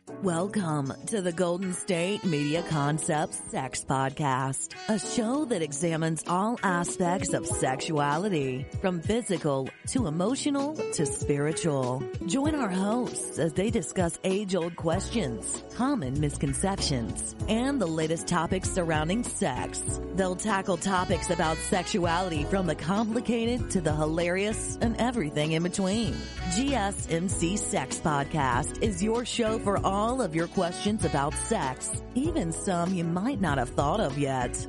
Welcome to the Golden State Media Concepts Sex Podcast, a show that examines all aspects of sexuality, from physical to emotional to spiritual. Join our hosts as they discuss age-old questions, common misconceptions, and the latest topics surrounding sex. They'll tackle topics about sexuality from the complicated to the hilarious and everything in between. GSMC Sex Podcast is your show for all of your questions about sex, even some you might not have thought of yet.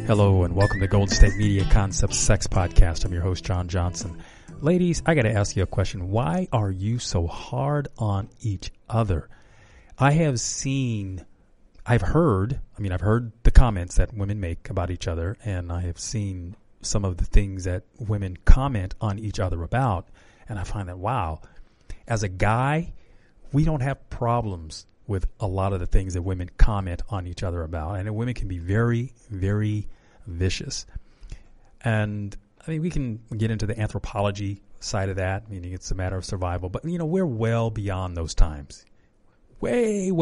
Hello and welcome to Golden State Media Concepts Sex Podcast. I'm your host, John Johnson. Ladies, I got to ask you a question. Why are you so hard on each other? I've heard the comments that women make about each other, and I have seen some of the things that women comment on each other about, and I find that, wow, as a guy, we don't have problems with a lot of the things that women comment on each other about, and women can be very, very vicious. And I mean, we can get into the anthropology side of that, meaning it's a matter of survival, but we're well beyond those times. Way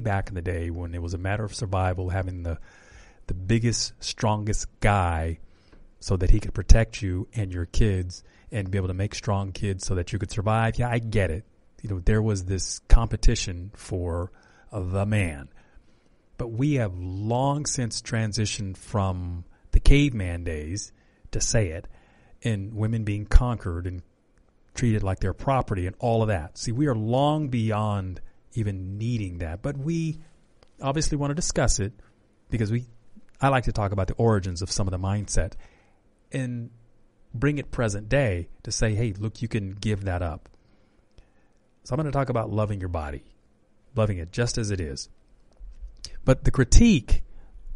back in the day when it was a matter of survival, having the biggest, strongest guy so that he could protect you and your kids and be able to make strong kids so that you could survive. Yeah, I get it. There was this competition for the man. But we have long since transitioned from the caveman days, to say it, and women being conquered and treated like their property and all of that. See, we are long beyond even needing that. But we obviously want to discuss it because I like to talk about the origins of some of the mindset and bring it present day to say, hey, look, you can give that up. So I'm going to talk about loving your body, loving it just as it is. But the critique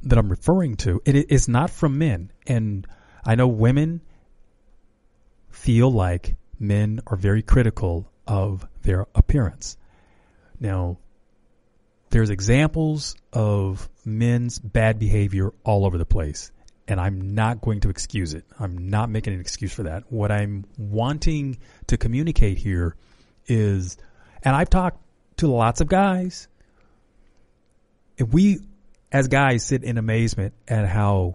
that I'm referring to, it is not from men. And I know women feel like men are very critical of their appearance. Now, there's examples of men's bad behavior all over the place, and I'm not going to excuse it. I'm not making an excuse for that. What I'm wanting to communicate here is, and I've talked to lots of guys, if we as guys sit in amazement at how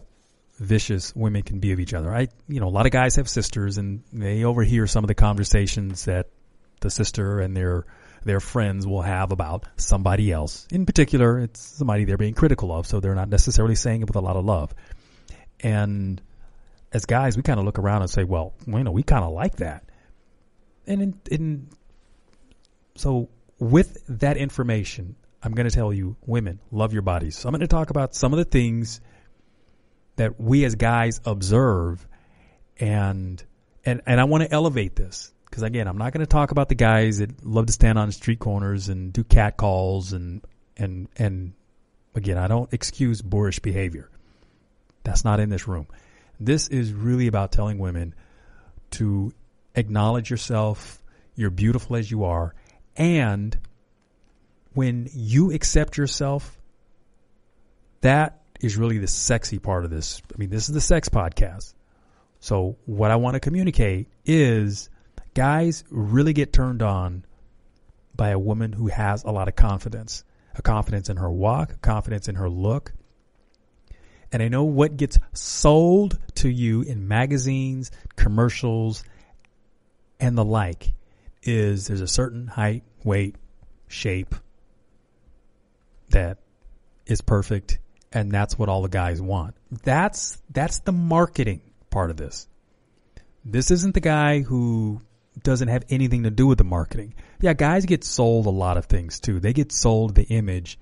vicious women can be of each other. A lot of guys have sisters, and they overhear some of the conversations that the sister and their friends will have about somebody else. In particular, it's somebody they're being critical of, so they're not necessarily saying it with a lot of love. And as guys, we kind of look around and say, well, we kind of like that. And so with that information, I'm going to tell you, women, love your bodies. So I'm going to talk about some of the things that we as guys observe, and I want to elevate this because, again, I'm not going to talk about the guys that love to stand on street corners and do cat calls and again, I don't excuse boorish behavior. That's not in this room. This is really about telling women to acknowledge yourself. You're beautiful as you are, and when you accept yourself, that is really the sexy part of this. I mean, this is the sex podcast. So what I want to communicate is guys really get turned on by a woman who has a lot of confidence, a confidence in her walk, a confidence in her look. And I know what gets sold to you in magazines, commercials, and the like is there's a certain height, weight, shape that is perfect, and that's what all the guys want. That's the marketing part of this. This isn't the guy who doesn't have anything to do with the marketing. Yeah, guys get sold a lot of things too. They get sold the image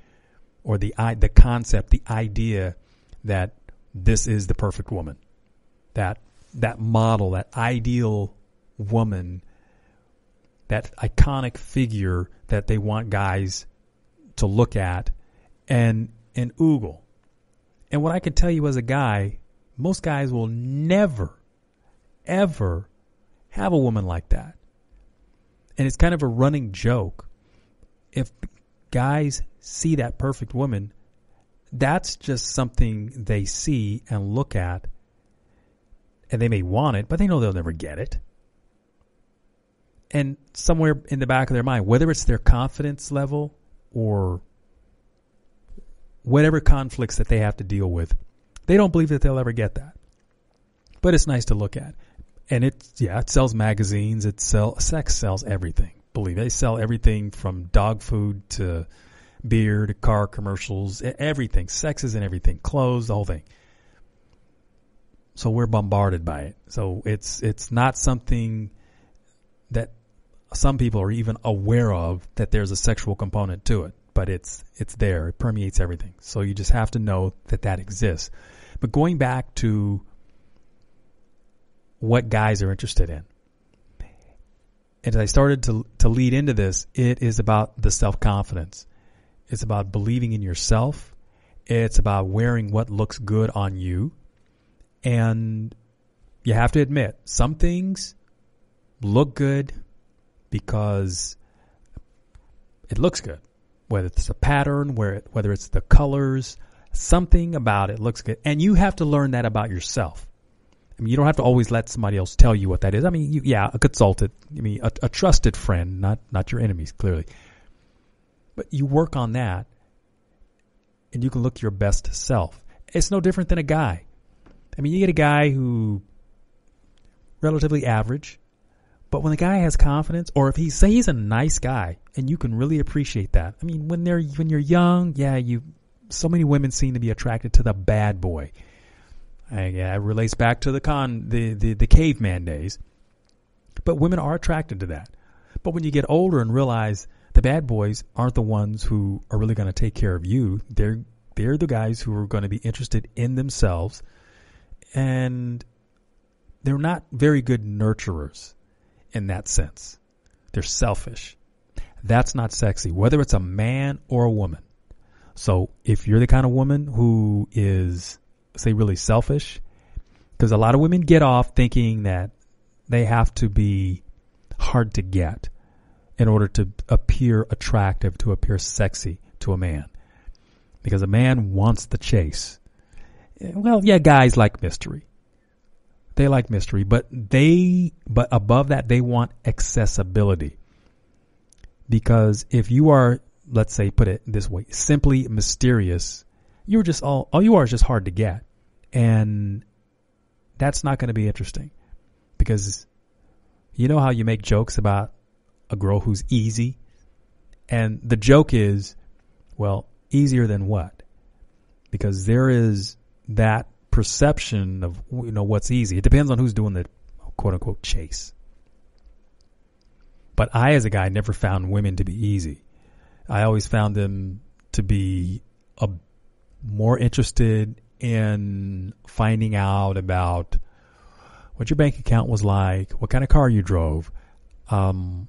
or the concept, the idea that this is the perfect woman. That model, that ideal woman, that iconic figure that they want guys to look at and oogle. And what I can tell you as a guy, most guys will never, ever have a woman like that. And it's kind of a running joke. If guys see that perfect woman, that's just something they see and look at, and they may want it, but they know they'll never get it. And somewhere in the back of their mind, whether it's their confidence level or whatever conflicts that they have to deal with, they don't believe that they'll ever get that. But it's nice to look at. And it sells magazines. Sex sells everything. Believe it. They sell everything from dog food to beer to car commercials, everything. Sex is in everything. Clothes, the whole thing. So we're bombarded by it. So it's not something that some people are even aware of, that there's a sexual component to it. But it's there. It permeates everything. So you just have to know that exists. But going back to what guys are interested in, and as I started to lead into this, it is about the self-confidence. It's about believing in yourself. It's about wearing what looks good on you. And you have to admit, some things look good because it looks good. Whether it's a pattern, whether it's the colors, something about it looks good. And you have to learn that about yourself. I mean, you don't have to always let somebody else tell you what that is. I mean, a consultant, a trusted friend, not your enemies, clearly. But you work on that, and you can look your best self. It's no different than a guy. I mean, you get a guy who relatively average, but when the guy has confidence, or if he's a nice guy, and you can really appreciate that. I mean, when you're young, so many women seem to be attracted to the bad boy. It relates back to the caveman days. But women are attracted to that. But when you get older and realize the bad boys aren't the ones who are really going to take care of you, they're the guys who are going to be interested in themselves, and they're not very good nurturers in that sense. They're selfish. That's not sexy, whether it's a man or a woman. So if you're the kind of woman who is, say, really selfish, because a lot of women get off thinking that they have to be hard to get in order to appear attractive, to appear sexy to a man. Because a man wants the chase. Well, guys like mystery. They like mystery, but above that, they want accessibility. Because if you are, let's say, put it this way, simply mysterious, you're just all you are is just hard to get. And that's not going to be interesting. Because you know how you make jokes about a girl who's easy? And the joke is, well, easier than what? Because there is that perception of what's easy. It depends on who's doing the quote unquote chase. But I, as a guy, never found women to be easy. I always found them to be more interested in finding out about what your bank account was like, what kind of car you drove. And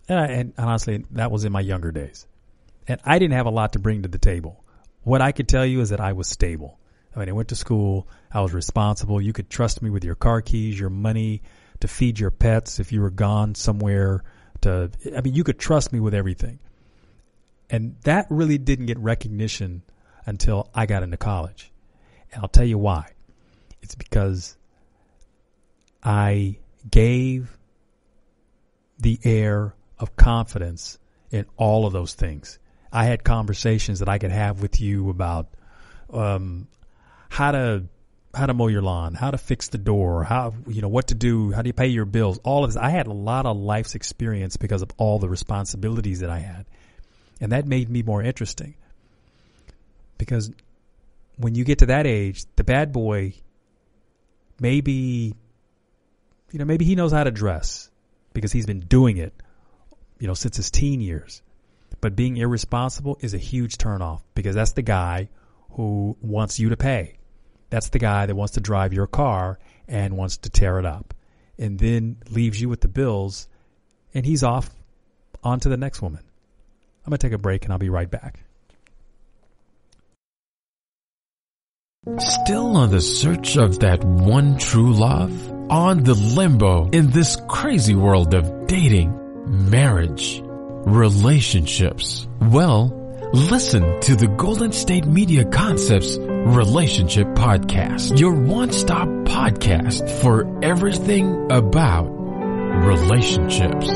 honestly, that was in my younger days. And I didn't have a lot to bring to the table. What I could tell you is that I was stable. I mean, I went to school. I was responsible. You could trust me with your car keys, your money, to feed your pets if you were gone somewhere. You could trust me with everything. And that really didn't get recognition until I got into college. And I'll tell you why. It's because I gave the air of confidence in all of those things. I had conversations that I could have with you about how to mow your lawn, how to fix the door, what to do, how do you pay your bills, all of this. I had a lot of life's experience because of all the responsibilities that I had. And that made me more interesting. Because when you get to that age, the bad boy, maybe he knows how to dress because he's been doing it, since his teen years. But being irresponsible is a huge turnoff because that's the guy who wants you to pay. That's the guy that wants to drive your car and wants to tear it up and then leaves you with the bills, and he's off on to the next woman. I'm going to take a break and I'll be right back. Still on the search of that one true love? On the limbo in this crazy world of dating, marriage, relationships? Well, listen to the Golden State Media Concepts Relationship Podcast, your one-stop podcast for everything about relationships.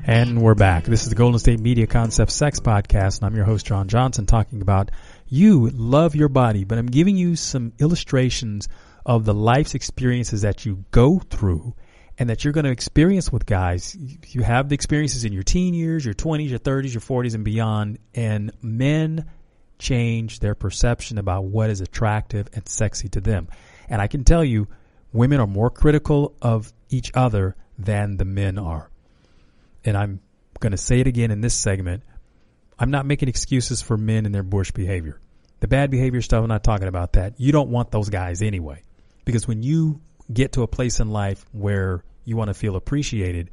And we're back. This is the Golden State Media Concepts Sex Podcast, and I'm your host, John Johnson, talking about you love your body, but I'm giving you some illustrations of the life's experiences that you go through and that you're going to experience with guys. You have the experiences in your teen years, your 20s, your 30s, your 40s, and beyond, and men change their perception about what is attractive and sexy to them. And I can tell you, women are more critical of each other than the men are. And I'm going to say it again in this segment. I'm not making excuses for men and their bush behavior. The bad behavior stuff, I'm not talking about that. You don't want those guys anyway. Because when you get to a place in life where you want to feel appreciated,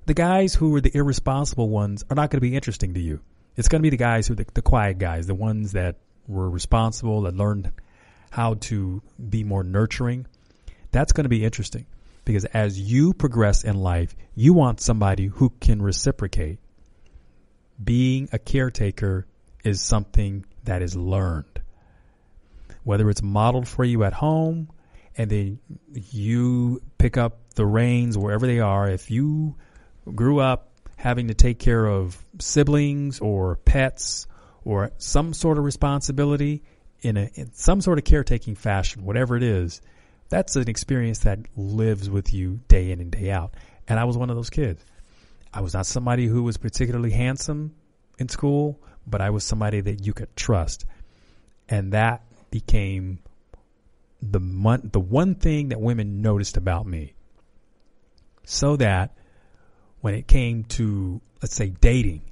the guys who are the irresponsible ones are not going to be interesting to you. It's going to be the guys who are the quiet guys, the ones that were responsible, that learned how to be more nurturing. That's going to be interesting. Because as you progress in life, you want somebody who can reciprocate. Being a caretaker is something that is learned. Whether it's modeled for you at home and then you pick up the reins wherever they are. If you grew up having to take care of siblings or pets or some sort of responsibility in some sort of caretaking fashion, whatever it is, that's an experience that lives with you day in and day out. And I was one of those kids. I was not somebody who was particularly handsome in school, but I was somebody that you could trust. And that became the one thing that women noticed about me. So that when it came to, let's say, dating,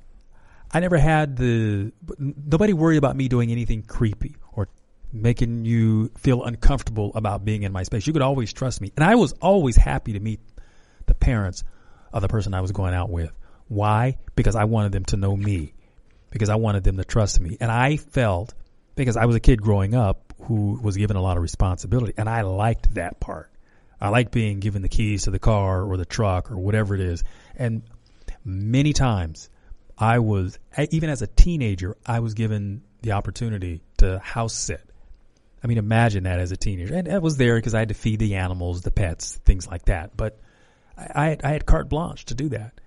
I never had nobody worried about me doing anything creepy or making you feel uncomfortable about being in my space. You could always trust me. And I was always happy to meet the parents of the person I was going out with. Why? Because I wanted them to know me. Because I wanted them to trust me. And I felt, because I was a kid growing up who was given a lot of responsibility, and I liked that part. I liked being given the keys to the car or the truck or whatever it is. And many times even as a teenager, I was given the opportunity to house sit. I mean, imagine that as a teenager. And I was there because I had to feed the animals, the pets, things like that. But I had carte blanche to do that.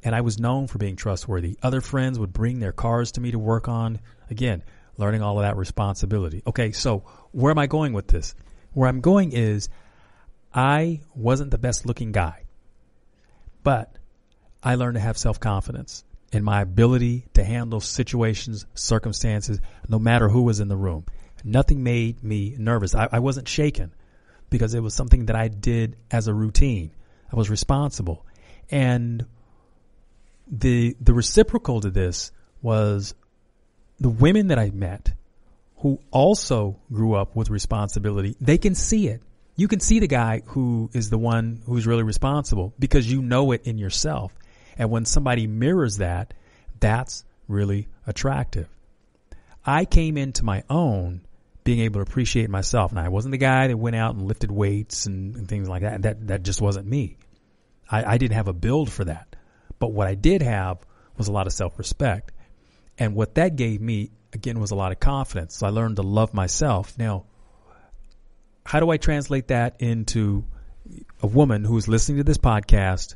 And I was known for being trustworthy. Other friends would bring their cars to me to work on. Again, learning all of that responsibility. Okay, so where am I going with this? Where I'm going is I wasn't the best looking guy. But I learned to have self-confidence in my ability to handle situations, circumstances, no matter who was in the room. Nothing made me nervous. I wasn't shaken because it was something that I did as a routine. I was responsible. And the reciprocal to this was the women that I met who also grew up with responsibility. They can see it. You can see the guy who is the one who's really responsible because you know it in yourself. And when somebody mirrors that, that's really attractive. I came into my own being able to appreciate myself. And I wasn't the guy that went out and lifted weights and things like that. That just wasn't me. I didn't have a build for that. But what I did have was a lot of self-respect. And what that gave me, again, was a lot of confidence. So I learned to love myself. Now, how do I translate that into a woman who is listening to this podcast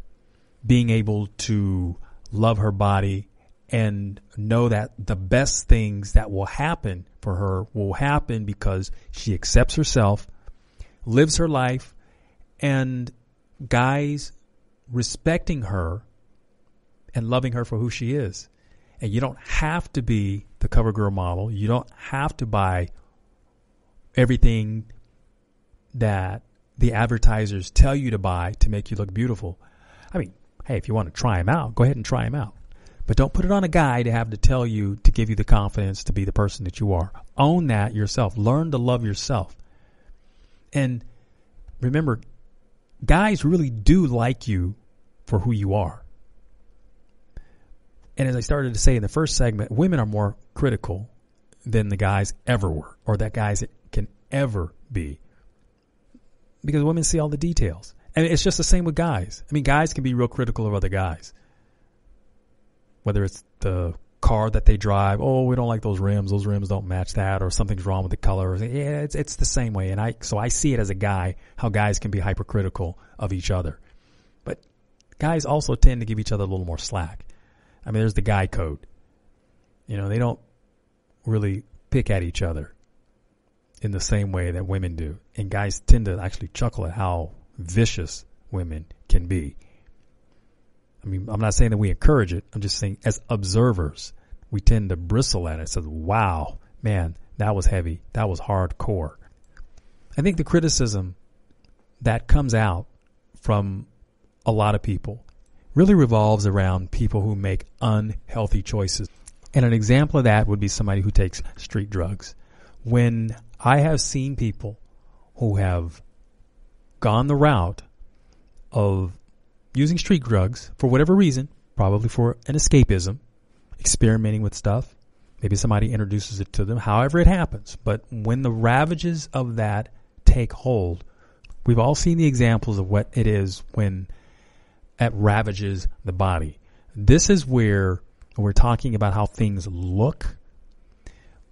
being able to love her body and know that the best things that will happen for her will happen because she accepts herself, lives her life, and guys respecting her and loving her for who she is. And you don't have to be the cover girl model. You don't have to buy everything that the advertisers tell you to buy to make you look beautiful. I mean, hey, if you want to try them out, go ahead and try them out. But don't put it on a guy to have to tell you, to give you the confidence to be the person that you are. Own that yourself. Learn to love yourself. And remember, guys really do like you for who you are. And as I started to say in the first segment, women are more critical than the guys ever were, or that guys can ever be. Because women see all the details. And it's just the same with guys. I mean, guys can be real critical of other guys. Whether it's the car that they drive, oh, we don't like those rims don't match that, or something's wrong with the color. Yeah, it's the same way. And so I see it as a guy, how guys can be hypercritical of each other. But guys also tend to give each other a little more slack. I mean, there's the guy code. You know, they don't really pick at each other in the same way that women do. And guys tend to actually chuckle at how vicious women can be. I mean, I'm not saying that we encourage it. I'm just saying as observers, we tend to bristle at it. Says, wow, man, that was heavy. That was hardcore. I think the criticism that comes out from a lot of people really revolves around people who make unhealthy choices. And an example of that would be somebody who takes street drugs. When I have seen people who have gone the route of using street drugs for whatever reason, probably for an escapism, experimenting with stuff. Maybe somebody introduces it to them, however it happens. But when the ravages of that take hold, we've all seen the examples of what it is when it ravages the body. This is where we're talking about how things look.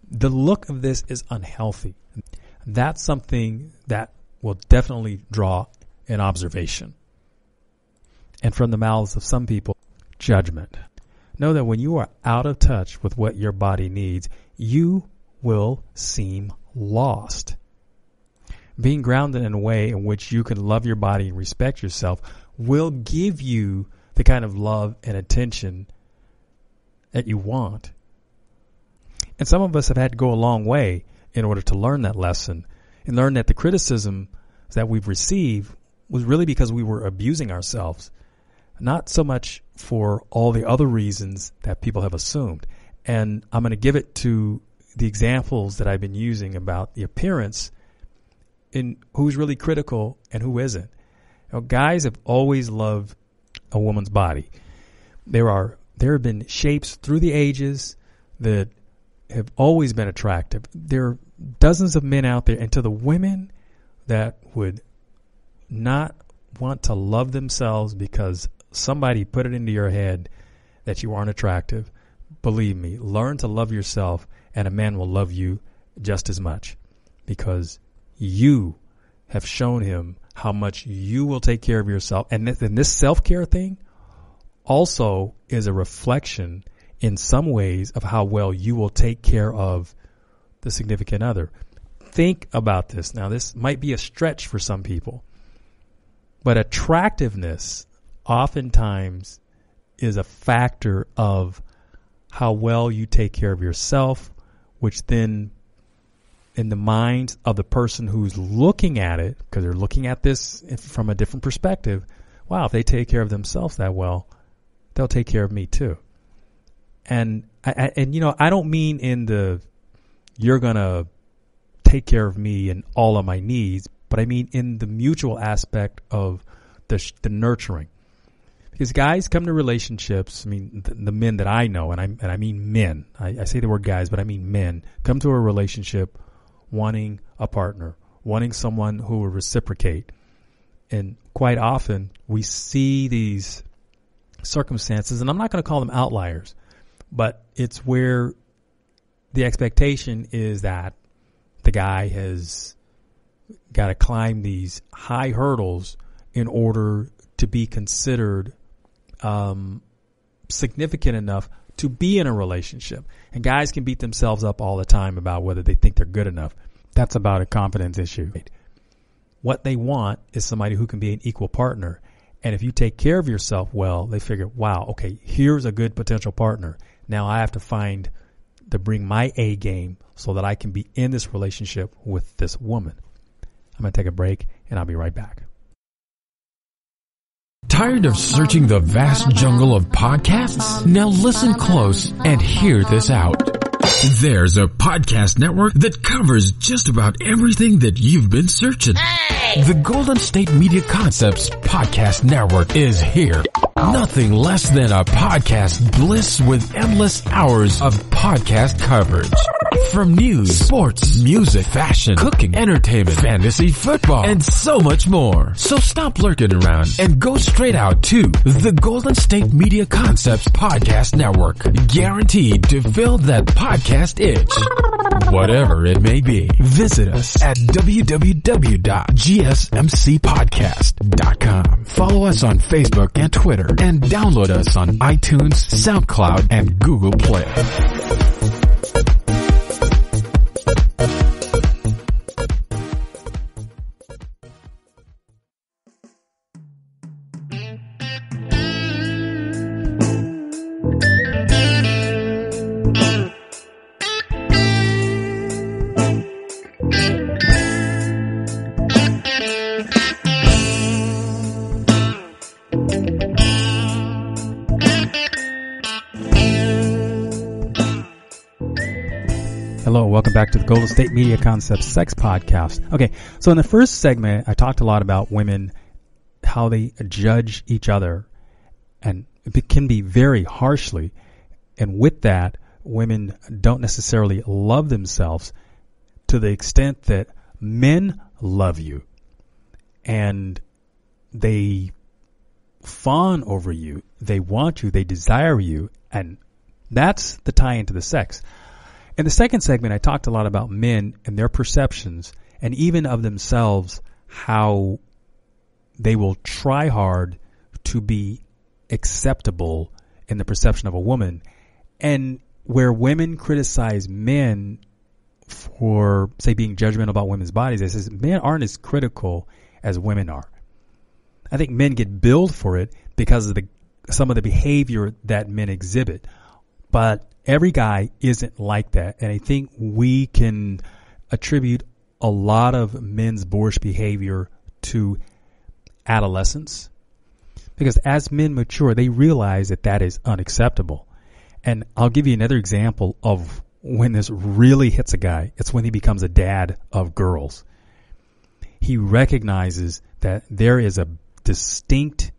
The look of this is unhealthy. That's something that will definitely draw an observation. And from the mouths of some people, judgment. Know that when you are out of touch with what your body needs, you will seem lost. Being grounded in a way in which you can love your body and respect yourself will give you the kind of love and attention that you want. And some of us have had to go a long way in order to learn that lesson and learn that the criticism that we've received was really because we were abusing ourselves. Not so much for all the other reasons that people have assumed. And I'm going to give it to the examples that I've been using about the appearance in who's really critical and who isn't. You know, guys have always loved a woman's body. There have been shapes through the ages that have always been attractive. There are dozens of men out there, and to the women that would not want to love themselves because somebody put it into your head that you aren't attractive, believe me, learn to love yourself, and a man will love you just as much because you have shown him how much you will take care of yourself. And this self-care thing also is a reflection in some ways of how well you will take care of the significant other. Think about this. Now, this might be a stretch for some people, but attractiveness oftentimes is a factor of how well you take care of yourself, which then in the minds of the person who's looking at it, because they're looking at this from a different perspective, wow, if they take care of themselves that well, they'll take care of me too. And I don't mean in the you're going to take care of me and all of my needs, but I mean in the mutual aspect of the nurturing. Because guys come to relationships, I mean, the men that I know, and I mean men, I say the word guys, but I mean men, come to a relationship wanting a partner, wanting someone who will reciprocate. And quite often we see these circumstances, and I'm not going to call them outliers, but it's where the expectation is that the guy has got to climb these high hurdles in order to be considered significant enough to be in a relationship. And guys can beat themselves up all the time about whether they think they're good enough. That's about a confidence issue. What they want is somebody who can be an equal partner. And if you take care of yourself well, they figure, wow, okay, here's a good potential partner. Now I have to bring my A game so that I can be in this relationship with this woman. I'm going to take a break and I'll be right back. Tired of searching the vast jungle of podcasts? Now listen close and hear this out. There's a podcast network that covers just about everything that you've been searching. The Golden State Media Concepts Podcast Network is here. Nothing less than a podcast bliss with endless hours of podcast coverage. From news, sports, music, fashion, cooking, entertainment, fantasy, football, and so much more. So stop lurking around and go straight out to the Golden State Media Concepts Podcast Network. Guaranteed to fill that podcast itch. Whatever it may be. Visit us at www.gsmcpodcast.com. Follow us on Facebook and Twitter and download us on iTunes, SoundCloud, and Google Play. Hello, welcome back to the Golden State Media Concepts Sex Podcast. Okay, so in the first segment, I talked a lot about women, how they judge each other, and it can be very harshly. And with that, women don't necessarily love themselves to the extent that men love you. And they fawn over you, they want you, they desire you, and that's the tie into the sex. In the second segment, I talked a lot about men and their perceptions, and even of themselves, how they will try hard to be acceptable in the perception of a woman. And where women criticize men for, say, being judgmental about women's bodies, they say men aren't as critical as women are. I think men get billed for it because of some of the behavior that men exhibit. But every guy isn't like that. And I think we can attribute a lot of men's boorish behavior to adolescence. Because as men mature, they realize that that is unacceptable. And I'll give you another example of when this really hits a guy. It's when he becomes a dad of girls. He recognizes that there is a distinct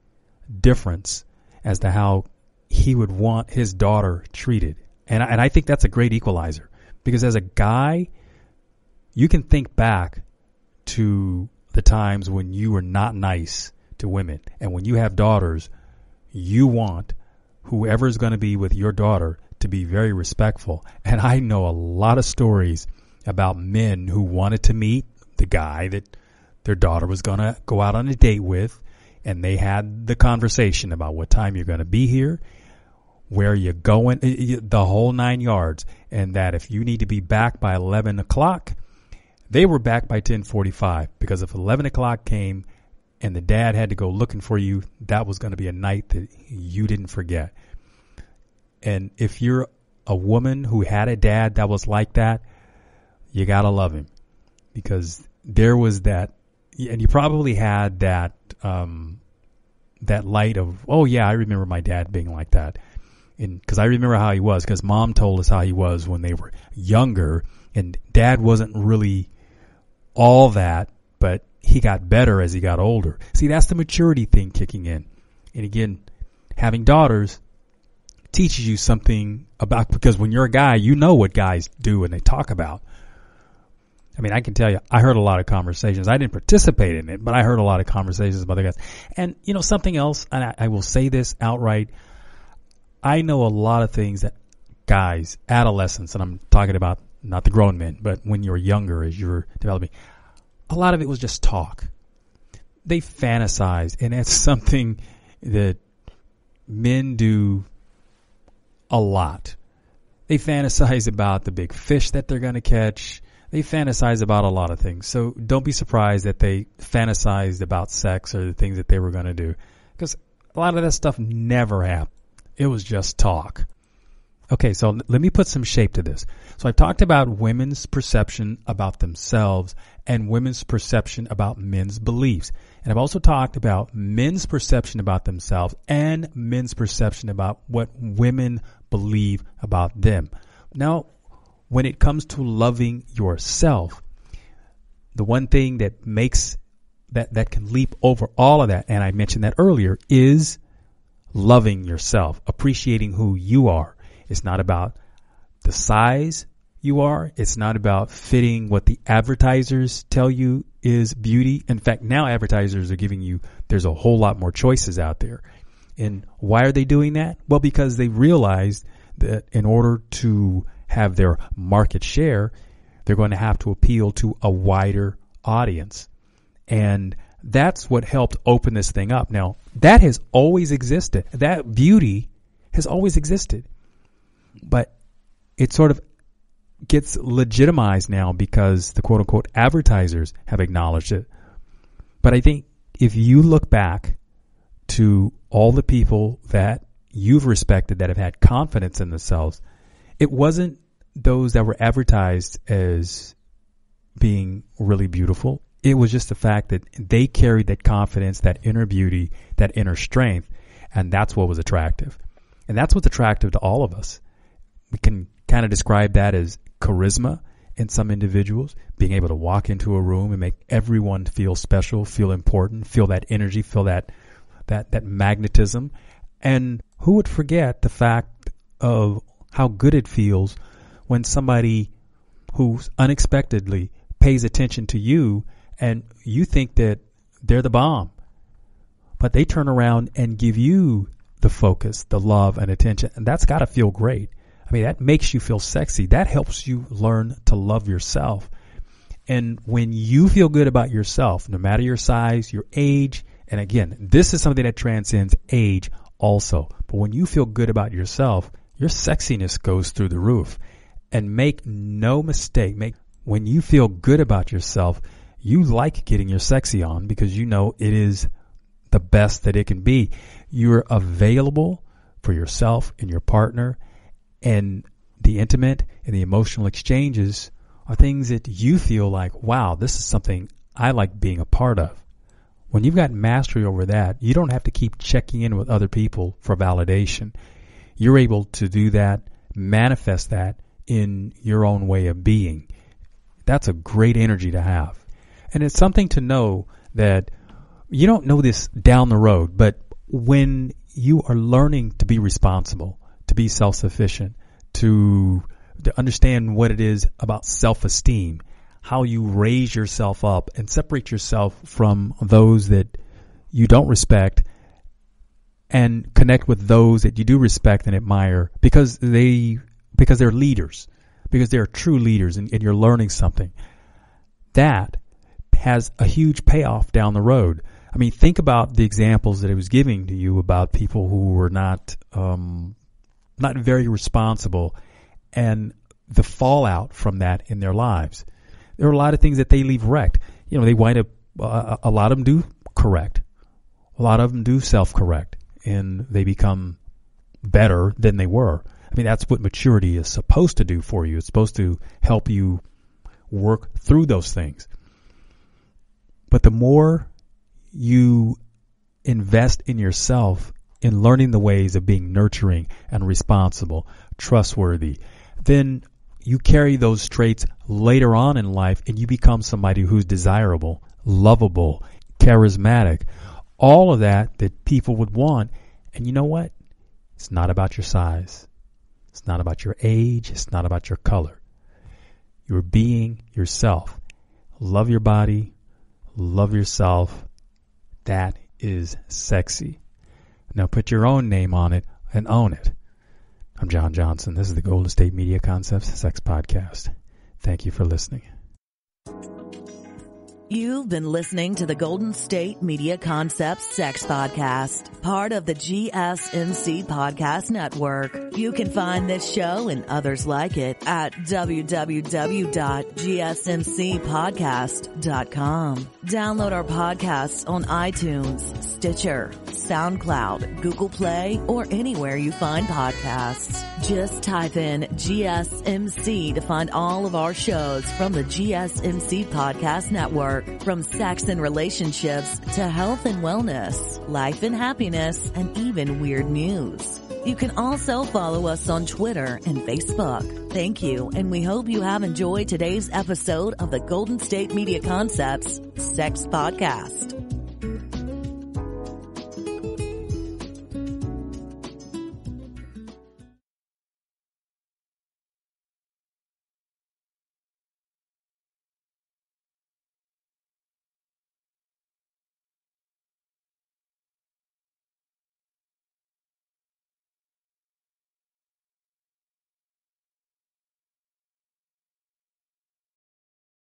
difference as to how he would want his daughter treated. And I think that's a great equalizer. Because as a guy, you can think back to the times when you were not nice to women. And when you have daughters, you want whoever's going to be with your daughter to be very respectful. And I know a lot of stories about men who wanted to meet the guy that their daughter was going to go out on a date with. And they had the conversation about what time you're going to be here, where you're going, the whole 9 yards. And that if you need to be back by 11 o'clock, they were back by 10:45. Because if 11 o'clock came and the dad had to go looking for you, that was going to be a night that you didn't forget. And if you're a woman who had a dad that was like that, you got to love him. Because there was that, and you probably had that light of, oh yeah, I remember my dad being like that. And because I remember how he was, because mom told us how he was when they were younger, and dad wasn't really all that, but he got better as he got older. See, that's the maturity thing kicking in. And again, having daughters teaches you something about, because when you're a guy, you know what guys do and they talk about. I mean, I can tell you, I heard a lot of conversations. I didn't participate in it, but I heard a lot of conversations about other guys. And, you know, something else, and I will say this outright, I know a lot of things that guys, adolescents, and I'm talking about not the grown men, but when you're younger, as you're developing, a lot of it was just talk. They fantasize, and it's something that men do a lot. They fantasize about the big fish that they're going to catch. They fantasize about a lot of things. So don't be surprised that they fantasized about sex or the things that they were going to do. Because a lot of that stuff never happened. It was just talk. Okay, so let me put some shape to this. So I've talked about women's perception about themselves and women's perception about men's beliefs. And I've also talked about men's perception about themselves and men's perception about what women believe about them. Now, when it comes to loving yourself, the one thing that makes that can leap over all of that, and I mentioned that earlier, is loving yourself, appreciating who you are. It's not about the size you are. It's not about fitting what the advertisers tell you is beauty. In fact, now advertisers are giving you, there's a whole lot more choices out there. And why are they doing that? Well, because they realized that in order to have their market share, they're going to have to appeal to a wider audience. And that's what helped open this thing up. Now, that has always existed. That beauty has always existed. But it sort of gets legitimized now because the quote-unquote advertisers have acknowledged it. But I think if you look back to all the people that you've respected that have had confidence in themselves, it wasn't those that were advertised as being really beautiful. It was just the fact that they carried that confidence, that inner beauty, that inner strength, and that's what was attractive. And that's what's attractive to all of us. We can kind of describe that as charisma in some individuals, being able to walk into a room and make everyone feel special, feel important, feel that energy, feel that magnetism. And who would forget the fact of how good it feels when somebody who unexpectedly pays attention to you and you think that they're the bomb, but they turn around and give you the focus, the love and attention. And that's got to feel great. I mean, that makes you feel sexy. That helps you learn to love yourself. And when you feel good about yourself, no matter your size, your age, and again, this is something that transcends age also. But when you feel good about yourself, your sexiness goes through the roof. And make no mistake, when you feel good about yourself, you like getting your sexy on because you know it is the best that it can be. You're available for yourself and your partner, and the intimate and the emotional exchanges are things that you feel like, wow, this is something I like being a part of. When you've got mastery over that, you don't have to keep checking in with other people for validation. You're able to do that, manifest that in your own way of being. That's a great energy to have. And it's something to know that you don't know this down the road, but when you are learning to be responsible, to be self-sufficient, to understand what it is about self-esteem, how you raise yourself up and separate yourself from those that you don't respect and connect with those that you do respect and admire because they're leaders, because they're true leaders and you're learning something. That has a huge payoff down the road. I mean, think about the examples that I was giving to you about people who were not very responsible and the fallout from that in their lives. There are a lot of things that they leave wrecked. You know, they wind up, a lot of them do correct. A lot of them do self-correct and they become better than they were. I mean, that's what maturity is supposed to do for you. It's supposed to help you work through those things. But the more you invest in yourself, in learning the ways of being nurturing and responsible, trustworthy, then you carry those traits later on in life and you become somebody who's desirable, lovable, charismatic, all of that people would want. And you know what? It's not about your size. It's not about your age. It's not about your color. You're being yourself. Love your body. Love yourself. That is sexy. Now put your own name on it and own it. I'm John Johnson. This is the Golden State Media Concepts Sex Podcast. Thank you for listening. You've been listening to the Golden State Media Concepts Sex Podcast, part of the GSMC Podcast Network. You can find this show and others like it at www.gsmcpodcast.com. Download our podcasts on iTunes, Stitcher, SoundCloud, Google Play, or anywhere you find podcasts. Just type in GSMC to find all of our shows from the GSMC Podcast Network. From sex and relationships to health and wellness, life and happiness, and even weird news. You can also follow us on Twitter and Facebook. Thank you, and we hope you have enjoyed today's episode of the Golden State Media Concepts Sex Podcast.